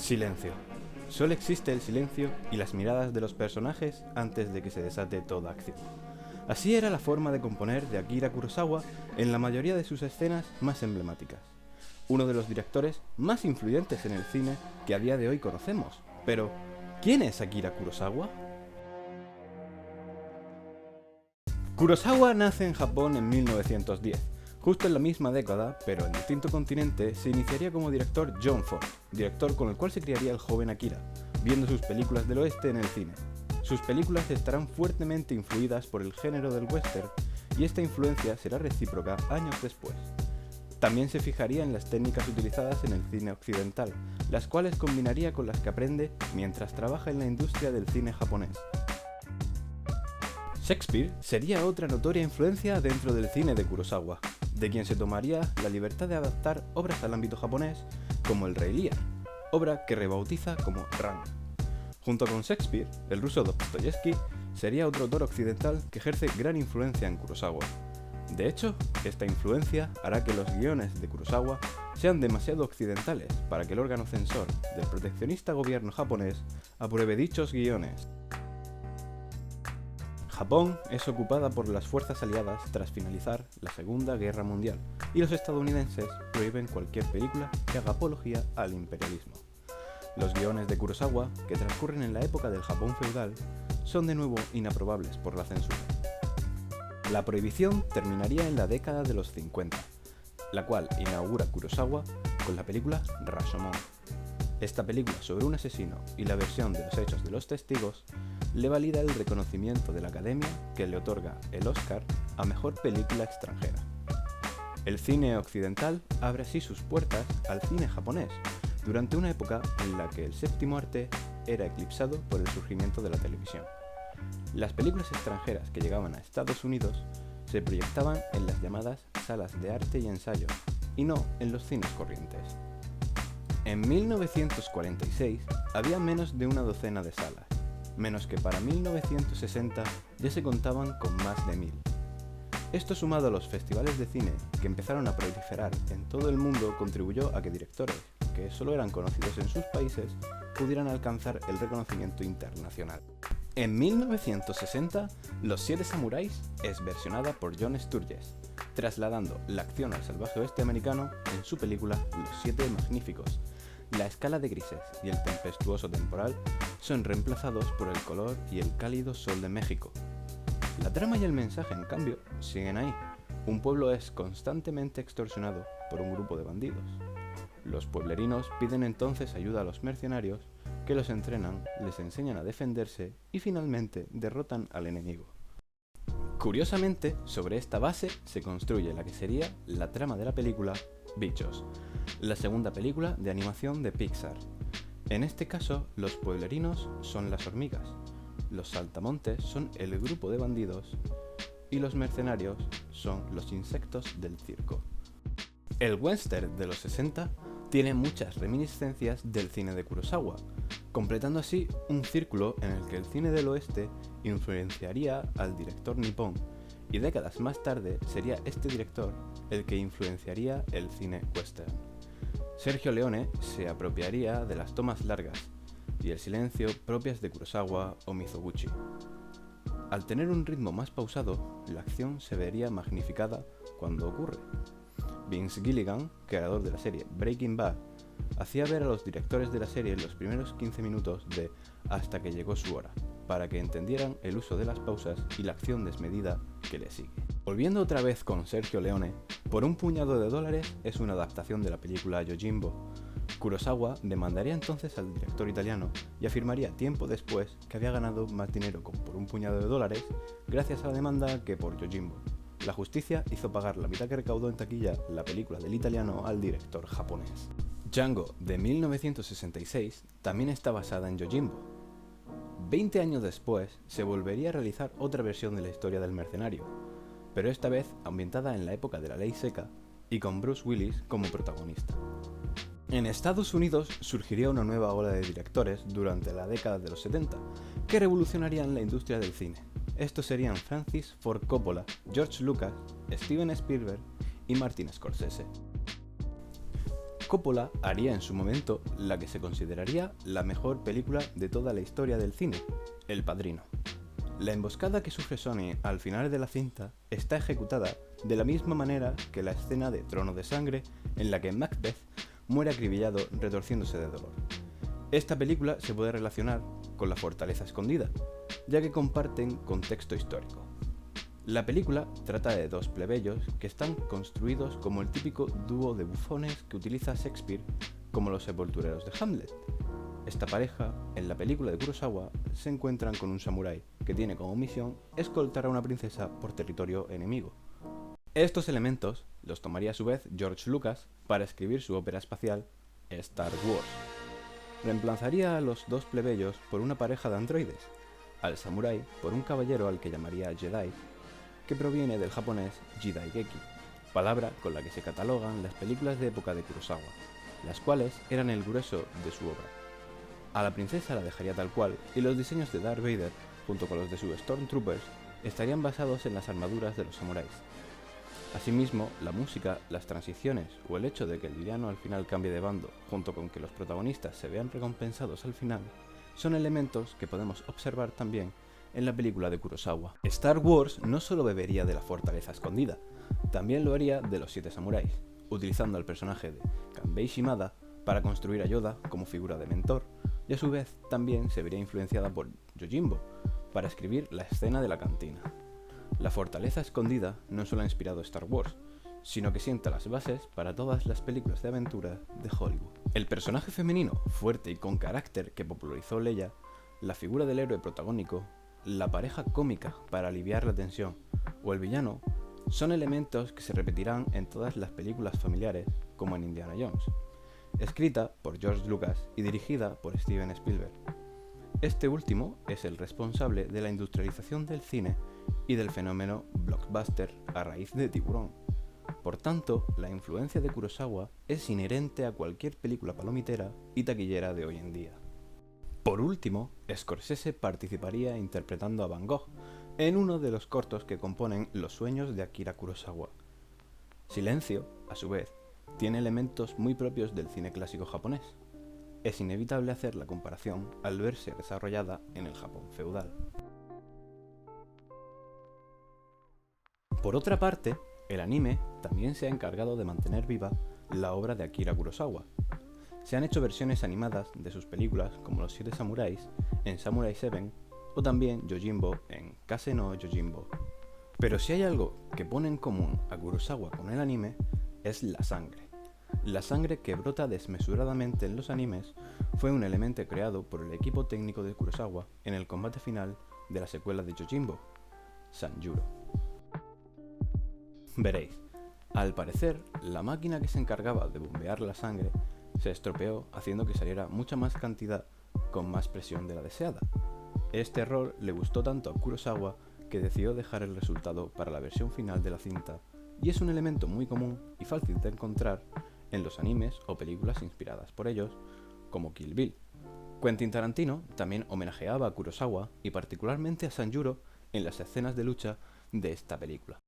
Silencio. Solo existe el silencio y las miradas de los personajes antes de que se desate toda acción. Así era la forma de componer de Akira Kurosawa en la mayoría de sus escenas más emblemáticas. Uno de los directores más influyentes en el cine que a día de hoy conocemos. Pero, ¿quién es Akira Kurosawa? Kurosawa nace en Japón en 1910. Justo en la misma década, pero en distinto continente, se iniciaría como director John Ford, director con el cual se criaría el joven Akira, viendo sus películas del oeste en el cine. Sus películas estarán fuertemente influidas por el género del western, y esta influencia será recíproca años después. También se fijaría en las técnicas utilizadas en el cine occidental, las cuales combinaría con las que aprende mientras trabaja en la industria del cine japonés. Shakespeare sería otra notoria influencia dentro del cine de Kurosawa, de quien se tomaría la libertad de adaptar obras al ámbito japonés, como El Rey Lear, obra que rebautiza como Ran. Junto con Shakespeare, el ruso Dostoyevsky sería otro autor occidental que ejerce gran influencia en Kurosawa. De hecho, esta influencia hará que los guiones de Kurosawa sean demasiado occidentales para que el órgano censor del proteccionista gobierno japonés apruebe dichos guiones. Japón es ocupada por las fuerzas aliadas tras finalizar la Segunda Guerra Mundial, y los estadounidenses prohíben cualquier película que haga apología al imperialismo. Los guiones de Kurosawa, que transcurren en la época del Japón feudal, son de nuevo inaprobables por la censura. La prohibición terminaría en la década de los 50, la cual inaugura Kurosawa con la película Rashomon. Esta película sobre un asesino y la versión de los hechos de los testigos le valida el reconocimiento de la Academia, que le otorga el Oscar a Mejor Película Extranjera. El cine occidental abre así sus puertas al cine japonés, durante una época en la que el séptimo arte era eclipsado por el surgimiento de la televisión. Las películas extranjeras que llegaban a Estados Unidos se proyectaban en las llamadas salas de arte y ensayo, y no en los cines corrientes. En 1946 había menos de una docena de salas, menos que para 1960 ya se contaban con más de 1000. Esto, sumado a los festivales de cine que empezaron a proliferar en todo el mundo, contribuyó a que directores que solo eran conocidos en sus países pudieran alcanzar el reconocimiento internacional. En 1960, Los Siete Samuráis es versionada por John Sturges, trasladando la acción al salvaje oeste americano en su película Los Siete Magníficos. La escala de grises y el tempestuoso temporal son reemplazados por el color y el cálido sol de México. La trama y el mensaje, en cambio, siguen ahí. Un pueblo es constantemente extorsionado por un grupo de bandidos. Los pueblerinos piden entonces ayuda a los mercenarios, que los entrenan, les enseñan a defenderse y finalmente derrotan al enemigo. Curiosamente, sobre esta base se construye la que sería la trama de la película Bichos, la segunda película de animación de Pixar. En este caso, los pueblerinos son las hormigas, los saltamontes son el grupo de bandidos y los mercenarios son los insectos del circo. El western de los 60 tiene muchas reminiscencias del cine de Kurosawa, completando así un círculo en el que el cine del oeste influenciaría al director nipón, y décadas más tarde sería este director el que influenciaría el cine western. Sergio Leone se apropiaría de las tomas largas y el silencio propias de Kurosawa o Mizoguchi. Al tener un ritmo más pausado, la acción se vería magnificada cuando ocurre. Vince Gilligan, creador de la serie Breaking Bad, hacía ver a los directores de la serie los primeros 15 minutos de Hasta que llegó su hora, para que entendieran el uso de las pausas y la acción desmedida que le sigue. Volviendo otra vez con Sergio Leone, Por un puñado de dólares es una adaptación de la película Yojimbo. Kurosawa demandaría entonces al director italiano y afirmaría tiempo después que había ganado más dinero con Por un puñado de dólares gracias a la demanda que por Yojimbo. La justicia hizo pagar la mitad que recaudó en taquilla la película del italiano al director japonés. Django, de 1966, también está basada en Yojimbo. 20 años después, se volvería a realizar otra versión de la historia del mercenario, pero esta vez ambientada en la época de la ley seca y con Bruce Willis como protagonista. En Estados Unidos surgiría una nueva ola de directores durante la década de los 70, que revolucionarían la industria del cine. Estos serían Francis Ford Coppola, George Lucas, Steven Spielberg y Martin Scorsese. Coppola haría en su momento la que se consideraría la mejor película de toda la historia del cine, El Padrino. La emboscada que sufre Sony al final de la cinta está ejecutada de la misma manera que la escena de Trono de Sangre en la que Macbeth muere acribillado retorciéndose de dolor. Esta película se puede relacionar con La Fortaleza Escondida, ya que comparten contexto histórico. La película trata de dos plebeyos que están construidos como el típico dúo de bufones que utiliza Shakespeare como los sepultureros de Hamlet. Esta pareja, en la película de Kurosawa, se encuentran con un samurái que tiene como misión escoltar a una princesa por territorio enemigo. Estos elementos los tomaría a su vez George Lucas para escribir su ópera espacial Star Wars. Reemplazaría a los dos plebeyos por una pareja de androides, al samurái por un caballero al que llamaría Jedi, que proviene del japonés Jidaigeki, palabra con la que se catalogan las películas de época de Kurosawa, las cuales eran el grueso de su obra. A la princesa la dejaría tal cual, y los diseños de Darth Vader, junto con los de sus Stormtroopers, estarían basados en las armaduras de los samuráis. Asimismo, la música, las transiciones o el hecho de que el villano al final cambie de bando, junto con que los protagonistas se vean recompensados al final, son elementos que podemos observar también en la película de Kurosawa. Star Wars no solo bebería de La Fortaleza Escondida, también lo haría de Los Siete Samuráis, utilizando al personaje de Kanbei Shimada para construir a Yoda como figura de mentor, y a su vez también se vería influenciada por Yojimbo para escribir la escena de la cantina. La Fortaleza Escondida no solo ha inspirado Star Wars, sino que sienta las bases para todas las películas de aventura de Hollywood. El personaje femenino fuerte y con carácter que popularizó Leia, la figura del héroe protagónico, la pareja cómica para aliviar la tensión o el villano son elementos que se repetirán en todas las películas familiares como en Indiana Jones, escrita por George Lucas y dirigida por Steven Spielberg. Este último es el responsable de la industrialización del cine y del fenómeno blockbuster a raíz de Tiburón. Por tanto, la influencia de Kurosawa es inherente a cualquier película palomitera y taquillera de hoy en día. Por último, Scorsese participaría interpretando a Van Gogh en uno de los cortos que componen Los sueños de Akira Kurosawa. Silencio, a su vez, tiene elementos muy propios del cine clásico japonés. Es inevitable hacer la comparación al verse desarrollada en el Japón feudal. Por otra parte, el anime también se ha encargado de mantener viva la obra de Akira Kurosawa. Se han hecho versiones animadas de sus películas como Los Siete Samuráis en Samurai 7 o también Yojimbo en Kase no Yojimbo. Pero si hay algo que pone en común a Kurosawa con el anime es la sangre. La sangre que brota desmesuradamente en los animes fue un elemento creado por el equipo técnico de Kurosawa en el combate final de la secuela de Yojimbo, Sanjuro. Veréis, al parecer, la máquina que se encargaba de bombear la sangre se estropeó haciendo que saliera mucha más cantidad con más presión de la deseada. Este error le gustó tanto a Kurosawa que decidió dejar el resultado para la versión final de la cinta, y es un elemento muy común y fácil de encontrar en los animes o películas inspiradas por ellos, como Kill Bill. Quentin Tarantino también homenajeaba a Kurosawa y particularmente a Sanjuro en las escenas de lucha de esta película.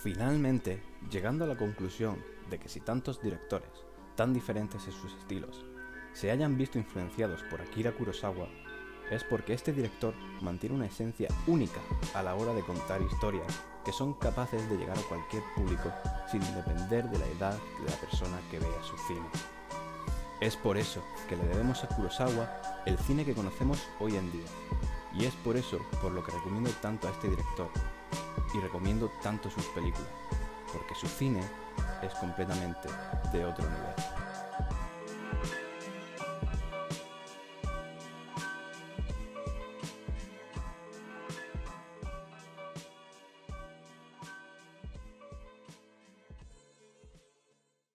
Finalmente, llegando a la conclusión de que si tantos directores, tan diferentes en sus estilos, se hayan visto influenciados por Akira Kurosawa, es porque este director mantiene una esencia única a la hora de contar historias que son capaces de llegar a cualquier público sin depender de la edad de la persona que vea su cine. Es por eso que le debemos a Kurosawa el cine que conocemos hoy en día, y es por eso por lo que recomiendo tanto a este director y recomiendo tanto sus películas, porque su cine es completamente de otro nivel.